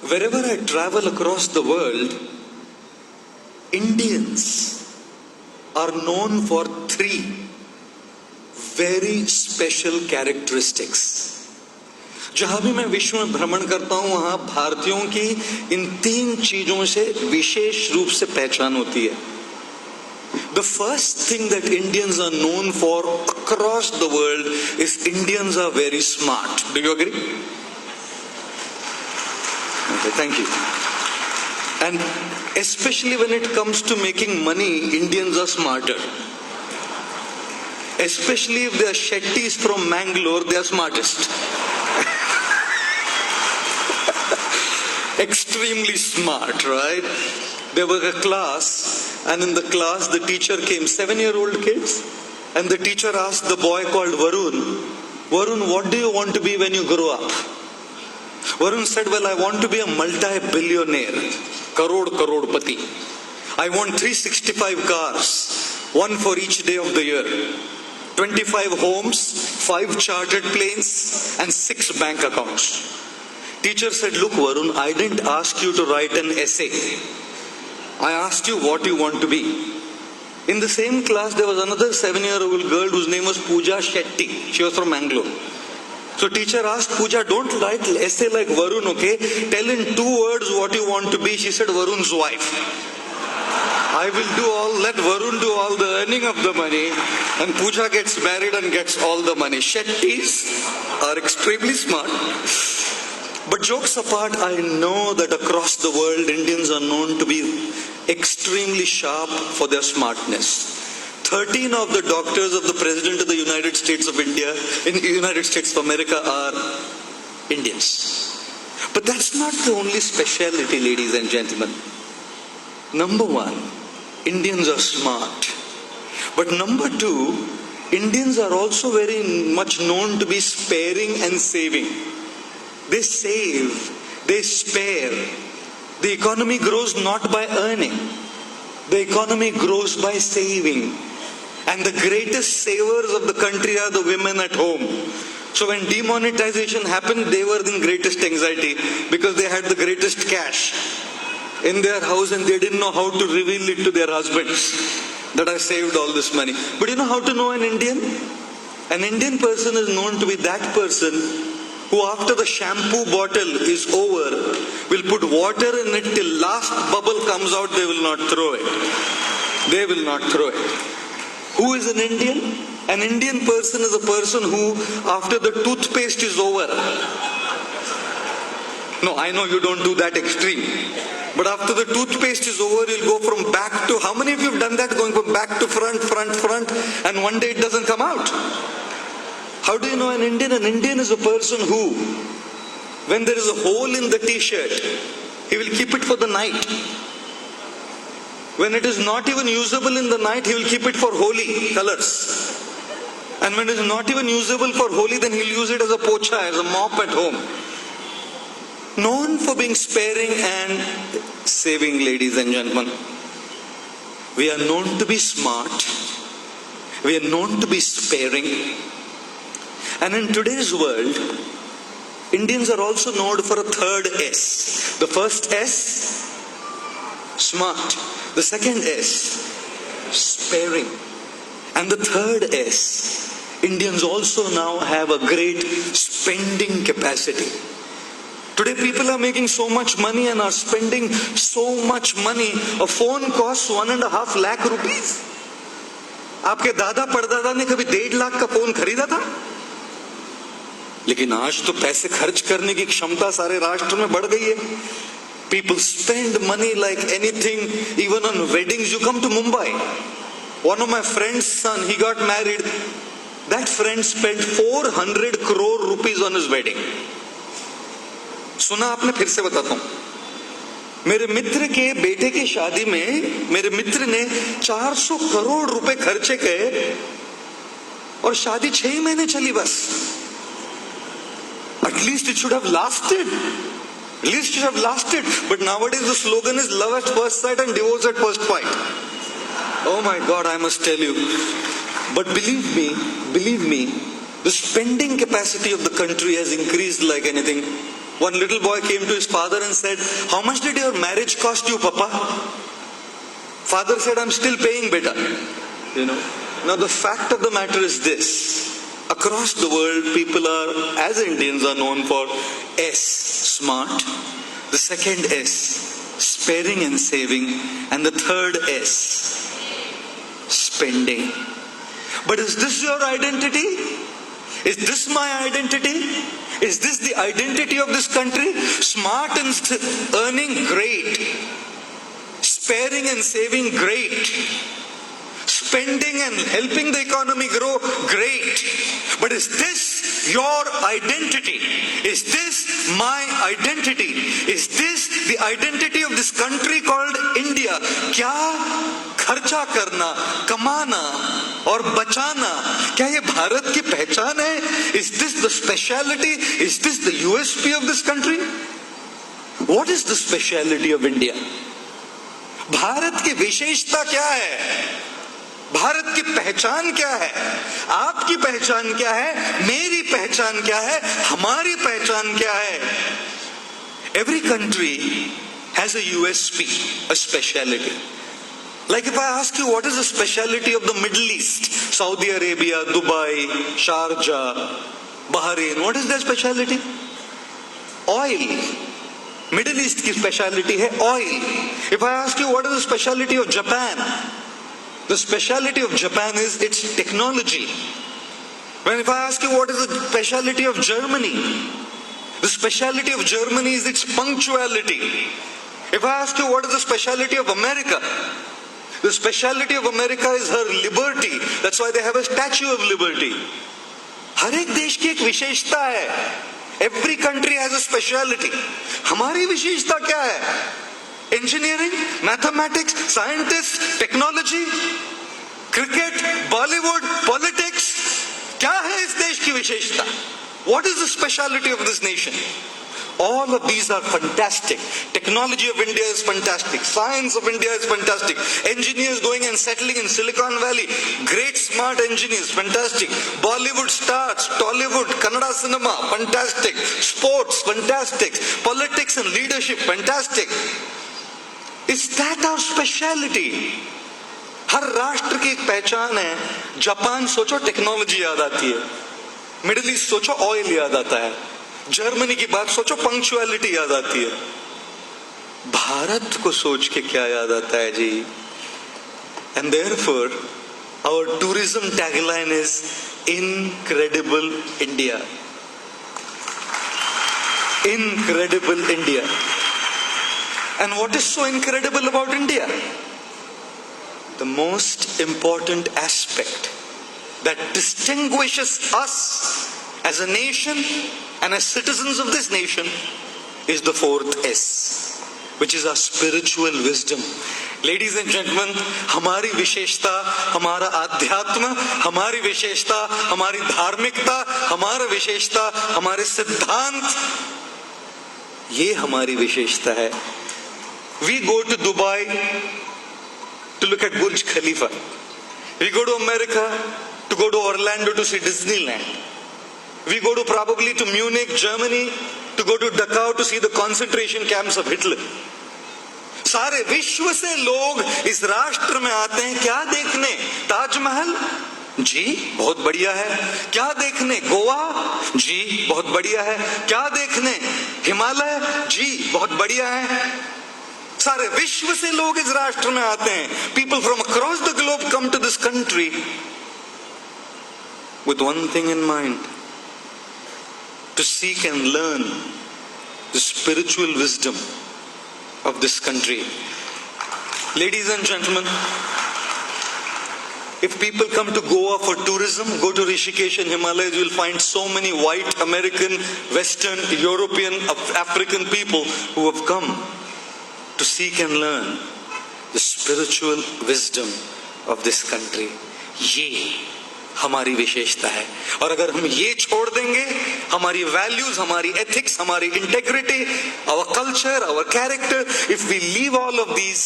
Wherever I travel across the world, Indians are known for three very special characteristics. जहां भी मैं विश्व में भ्रमण करता हूं वहां भारतीयों की इन तीन चीजों से विशेष रूप से पहचान होती है. The first thing that Indians are known for across the world is Indians are very smart. Do you agree? Okay, thank you. And especially when it comes to making money, Indians are smarter. Especially if they are Shetties from Mangalore, they are smartest. Extremely smart, right? There was a class, and in the class the teacher came, 7-year-old kids, and the teacher asked the boy called Varun, Varun, what do you want to be when you grow up? Varun said, well, I want to be a multi-billionaire, karodpati. I want 365 cars, one for each day of the year, 25 homes, 5 chartered planes, and 6 bank accounts. Teacher said, look Varun, I didn't ask you to write an essay. I asked you what you want to be. In the same class, there was another 7-year-old girl whose name was Pooja Shetty. She was from Mangalore. So teacher asked Pooja, don't write essay like Varun, okay? Tell in 2 words what you want to be. She said, Varun's wife. I will let Varun do all the earning of the money, and Pooja gets married and gets all the money. Shetties are extremely smart. But jokes apart, I know that across the world, Indians are known to be extremely sharp for their smartness. 13 of the doctors of the President of the United States of India, in the United States of America, are Indians. But that's not the only speciality, ladies and gentlemen. Number 1, Indians are smart. But number 2, Indians are also very much known to be sparing and saving. They save, they spare. The economy grows not by earning. The economy grows by saving. And the greatest savers of the country are the women at home. So when demonetization happened, they were in greatest anxiety because they had the greatest cash in their house and they didn't know how to reveal it to their husbands that I saved all this money. But you know how to know an Indian? An Indian person is known to be that person who after the shampoo bottle is over will put water in it till last bubble comes out. They will not throw it. They will not throw it. Who is an Indian? An Indian person is a person who after the toothpaste is over. No, I know you don't do that extreme. But after the toothpaste is over, you'll go from back to, how many of you have done that? Going from back to front, and one day it doesn't come out. How do you know an Indian? An Indian is a person who, when there is a hole in the t-shirt, he will keep it for the night. When it is not even usable in the night, he will keep it for holy colors. And when it is not even usable for holy, then he'll use it as a pocha, as a mop at home. Known for being sparing and saving, ladies and gentlemen. We are known to be smart. We are known to be sparing. And in today's world, Indians are also known for a third S. The first S, smart. The second S, sparing. And the third S, Indians also now have a great spending capacity. Today people are making so much money and are spending so much money. A phone costs 1.5 lakh rupees. आपके दादा परदादा ने कभी 1.5 लाख का phone खरीदा था? लेकिन आज तो पैसे खर्च करने की क्षमता सारे राष्ट्र में बढ़ गई है. People spend money like anything, even on weddings. You come to Mumbai. One of my friend's son, he got married. That friend spent 400 crore rupees on his wedding. सुना आपने? फिर से बताता हूं. मेरे मित्र के बेटे की शादी में मेरे मित्र ने 400 करोड़ रुपए खर्चे किए और शादी 6 महीने चली बस. At least it should have lasted. At least it should have lasted. But nowadays the slogan is love at first sight and divorce at first fight. Oh my God, I must tell you. But believe me, the spending capacity of the country has increased like anything. One little boy came to his father and said, "How much did your marriage cost you, Papa?" Father said, "I'm still paying, beta." Now the fact of the matter is this. Across the world, people are, as Indians, are known for S, smart. The second S, sparing and saving. And the third S, spending. But is this your identity? Is this my identity? Is this the identity of this country? Smart and earning, great. Sparing and saving, great. Spending and helping the economy grow, great. But is this your identity? Is this my identity? Is this the identity of this country called India? क्या खर्चा करना, कमाना और बचाना, क्या ये भारत की पहचान है? Is this the speciality? Is this the USP of this country? What is the speciality of India? Bharat की विशेषता क्या है? भारत की पहचान क्या है? आपकी पहचान क्या है? मेरी पहचान क्या है? हमारी पहचान क्या है? Every country has a USP, a speciality. Like if I ask you, what is the speciality of the Middle East? Saudi Arabia, Dubai, Sharjah, Bahrain. What is their speciality? Oil. Middle East की speciality है oil. If I ask you, what is the speciality of Japan? The speciality of Japan is its technology. When if I ask you, what is the speciality of Germany? The speciality of Germany is its punctuality. If I ask you, what is the speciality of America? The speciality of America is her liberty. That's why they have a Statue of Liberty. हर एक देश की एक विशेषता है. Every country has a speciality. हमारी विशेषता क्या है? Engineering, mathematics, scientists, technology, cricket, Bollywood, politics. क्या है इस देश की विशेषता? What is the speciality of this nation? All of these are fantastic. Technology of India is fantastic. Science of India is fantastic. Engineers going and settling in Silicon Valley. Great smart engineers, fantastic. Bollywood stars, Tollywood, Kannada cinema, fantastic. Sports, fantastic. Politics and leadership, fantastic. Is that our speciality? हर राष्ट्र की एक पहचान है. Japan सोचो technology याद आती है. Middle east सोचो ऑयल याद आता है. जर्मनी की बात सोचो पंक्चुअलिटी याद आती है. भारत को सोच के क्या याद आता है जी? And therefore our tourism tagline is Incredible India. Incredible India. And what is so incredible about India? The most important aspect that distinguishes us as a nation and as citizens of this nation is the fourth S, which is our spiritual wisdom. Ladies and gentlemen, हमारी विशेषता, हमारा आध्यात्म, हमारी विशेषता, हमारी धार्मिकता, हमारा विशेषता, हमारे सिद्धांत, ये हमारी विशेषता है. We go to Dubai to look at Burj Khalifa. We go to America to go to Orlando to see Disneyland. We go to probably to Munich, Germany to go to Dachau to see the concentration camps of Hitler. सारे विश्व से लोग इस राष्ट्र में आते हैं क्या देखने? ताजमहल जी बहुत बढ़िया है. क्या देखने? गोवा जी बहुत बढ़िया है. क्या देखने? हिमालय जी बहुत बढ़िया है. सारे विश्व से लोग इस राष्ट्र में आते हैं. People from across the globe come to this country with one thing in mind: to seek and learn the spiritual wisdom of this country. Ladies and gentlemen, if people come to Goa for tourism, go to Rishikesh and Himalayas, you will find so many white, American, Western, European, African people who have come to seek and learn the spiritual wisdom of this country. ये हमारी विशेषता है. और अगर हम ये छोड़ देंगे, हमारी वैल्यूज, हमारी एथिक्स, हमारी integrity, our culture, our character, if we leave all of these,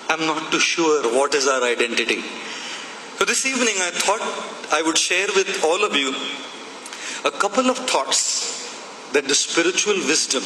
I'm not too sure what is our identity. So this evening I thought I would share with all of you a couple of thoughts that the spiritual wisdom